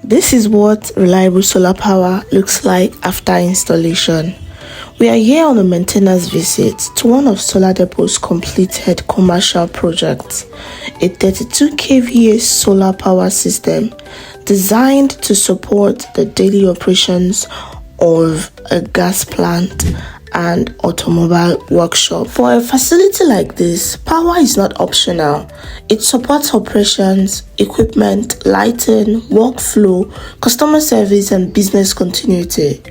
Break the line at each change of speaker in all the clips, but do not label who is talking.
This is what reliable solar power looks like after installation. We are here on a maintenance visit to one of Solar Depot's completed commercial projects, a 32 kVA solar power system designed to support the daily operations of a gas plant and automobile workshop. For a facility like this, power is not optional. It supports operations, equipment, lighting, workflow, customer service, and business continuity.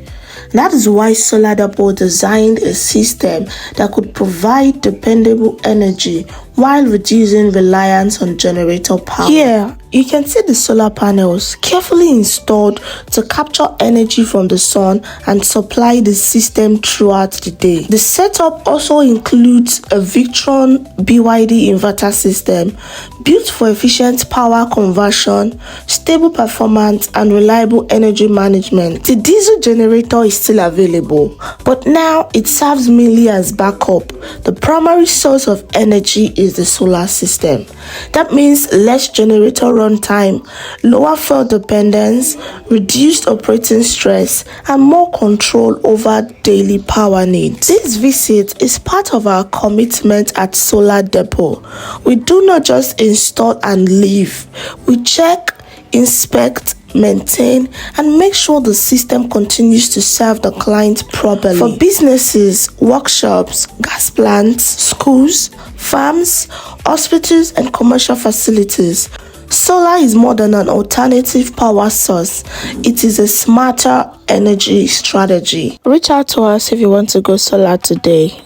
That is why Solar Depot designed a system that could provide dependable energy while reducing reliance on generator power. Here, you can see the solar panels carefully installed to capture energy from the sun and supply the system throughout the day. The setup also includes a Victron BYD inverter system built for efficient power conversion, stable performance, and reliable energy management. The diesel generator is still available, but now it serves mainly as backup. The primary source of energy is the solar system. That means less generator runtime, lower fuel dependence, reduced operating stress, and more control over daily power needs. This visit is part of our commitment at Solar Depot. We do not just install and leave. We check, inspect, maintain, and make sure the system continues to serve the client properly. For businesses, workshops, gas plants, schools, farms, hospitals, and commercial facilities, solar is more than an alternative power source. It is a smarter energy strategy. Reach out to us if you want to go solar today.